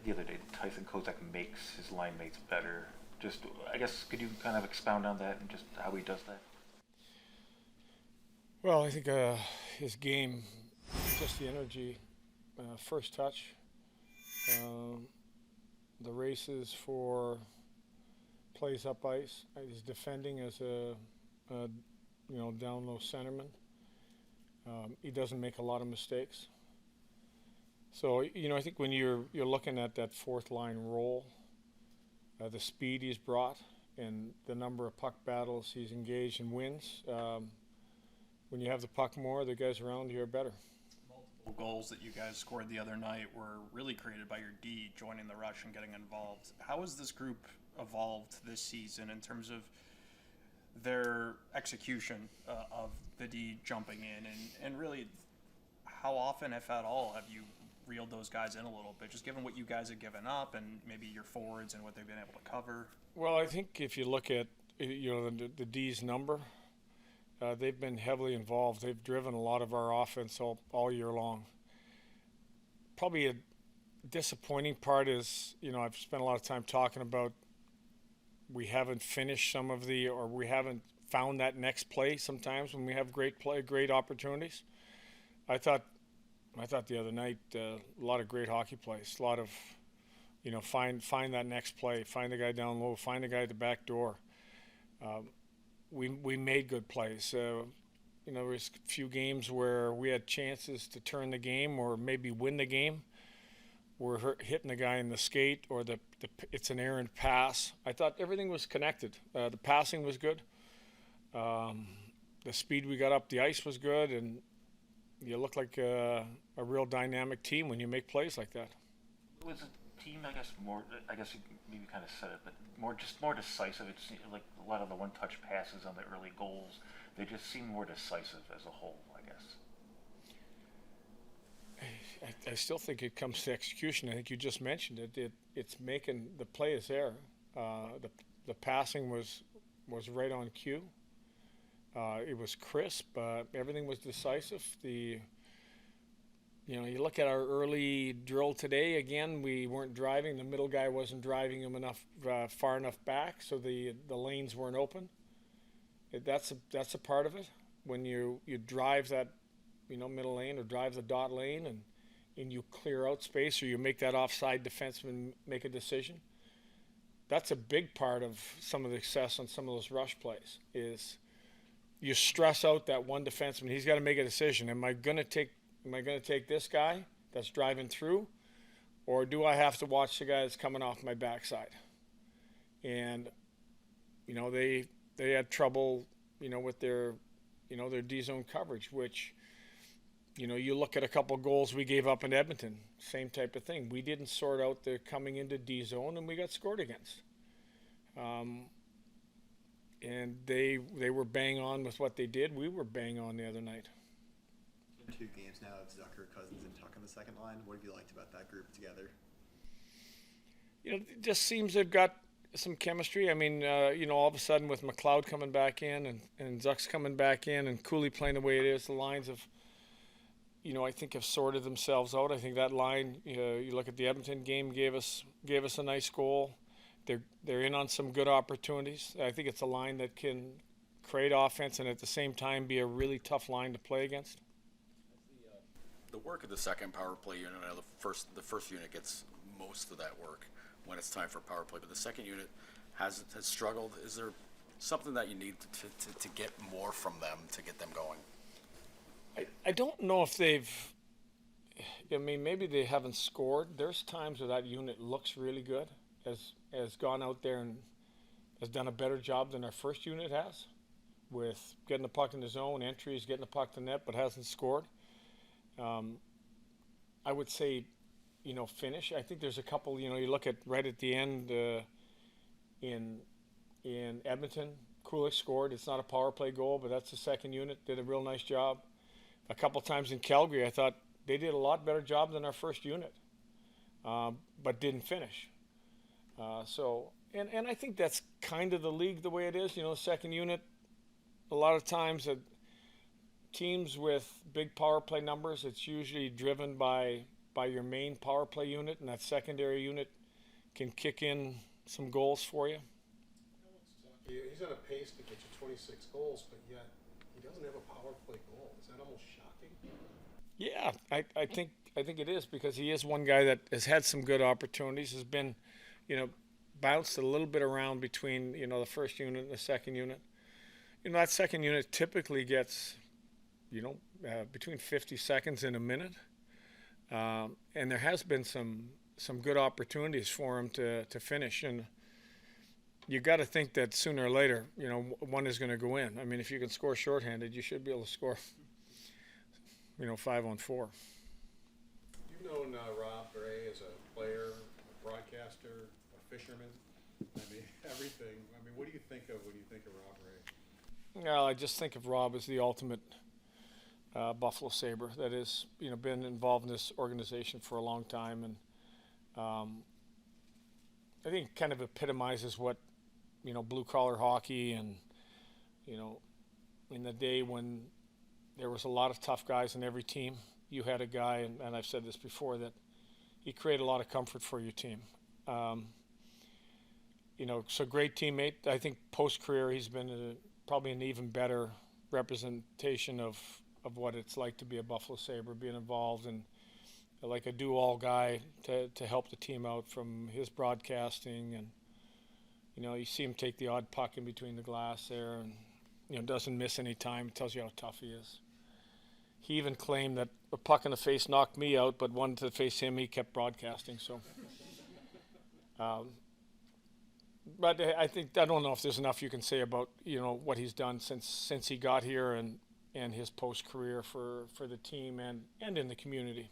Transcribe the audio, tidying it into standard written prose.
the other day, Tyson Kozak makes his line mates better. Just, I guess, could you kind of expound on that and just how he does that? Well, I think his game, just the energy, first touch, um, the races for plays up ice, his defending as a down low centerman. He doesn't make a lot of mistakes. So I think when you're looking at that fourth line role, the speed he's brought and the number of puck battles he's engaged and wins. When you have the puck more, the guys around you are better. Multiple goals that you guys scored the other night were really created by your D joining the rush and getting involved. How has this group evolved this season in terms of their execution of the D jumping in, and really how often, if at all, have you reeled those guys in a little bit, just given what you guys have given up and maybe your forwards and what they've been able to cover? Well, I think if you look at the D's number, they've been heavily involved. They've driven a lot of our offense all year long. Probably a disappointing part is, I've spent a lot of time talking about we haven't finished some of or we haven't found that next play sometimes when we have great opportunities. I thought the other night a lot of great hockey plays, a lot of find that next play, find the guy down low, find the guy at the back door. We made good plays. There was a few games where we had chances to turn the game or maybe win the game. We're hitting the guy in the skate or it's an errant pass. I thought everything was connected. The passing was good. The speed we got up the ice was good, and you look like a real dynamic team when you make plays like that. Was the team, I guess, I guess you maybe kind of said it, but more decisive? It's like a lot of the one-touch passes on the early goals. They just seem more decisive as a whole, I guess. I still think it comes to execution. I think you just mentioned it. It's making the play is there. The passing was right on cue. It was crisp. Everything was decisive. You look at our early drill today. Again, we weren't driving. The middle guy wasn't driving him far enough back, so the lanes weren't open. That's a part of it. When you drive that middle lane or drive the dot lane and you clear out space or you make that offside defenseman make a decision. That's a big part of some of the success on some of those rush plays is you stress out that one defenseman. He's got to make a decision. Am I going to take this guy that's driving through, or do I have to watch the guy that's coming off my backside? And they had trouble with their D zone coverage, which you look at a couple goals we gave up in Edmonton, same type of thing. We didn't sort out the coming into D zone, and we got scored against. And they were bang on with what they did. We were bang on the other night. 2 games now of Zucker, Cousins, and Tuck on the second line. What have you liked about that group together? It just seems they've got some chemistry. I mean, all of a sudden with McLeod coming back in and Zuck's coming back in and Cooley playing the way it is, the lines have, I think have sorted themselves out. I think that line, you look at the Edmonton game, gave us a nice goal. They're in on some good opportunities. I think it's a line that can create offense and at the same time be a really tough line to play against. The work of the second power play unit, the first unit gets most of that work when it's time for power play, but the second unit has struggled. Is there something that you need to get more from them to get them going? I don't know if maybe they haven't scored. There's times where that unit looks really good, has gone out there and has done a better job than our first unit has with getting the puck in the zone, entries, getting the puck to net, but hasn't scored. I would say, finish. I think there's a couple, you look at right at the end in Edmonton, Kulich scored. It's not a power play goal, but that's the second unit. Did a real nice job. A couple times in Calgary, I thought they did a lot better job than our first unit, but didn't finish. And I think that's kind of the league the way it is. Second unit, a lot of times teams with big power play numbers, it's usually driven by by your main power play unit, and that secondary unit can kick in some goals for you. He's on a pace to get you 26 goals, but yet he doesn't have a power play goal. Is that almost shocking? Yeah, I think it is, because he is one guy that has had some good opportunities, has been, bounced a little bit around between, the first unit and the second unit. That second unit typically gets, between 50 seconds and a minute. And there has been some good opportunities for him to finish. And you got to think that sooner or later, one is going to go in. I mean, if you can score shorthanded, you should be able to score, 5-on-4. You've known Rob Gray as a player, a broadcaster, a fisherman. I mean, everything. I mean, what do you think of when you think of Rob Gray? Well, I just think of Rob as the ultimate Buffalo Sabre that has, been involved in this organization for a long time, and I think it kind of epitomizes what, blue collar hockey, and, in the day when there was a lot of tough guys in every team, you had a guy, and I've said this before, that he created a lot of comfort for your team. So great teammate. I think post-career he's been probably an even better representation of what it's like to be a Buffalo Sabre, being involved and like a do-all guy to help the team out from his broadcasting. And, you see him take the odd puck in between the glass there, and, doesn't miss any time. It tells you how tough he is. He even claimed that a puck in the face knocked me out, but one to face him, he kept broadcasting. So, but I don't know if there's enough you can say about, what he's done since he got here and his post career for the team and in the community.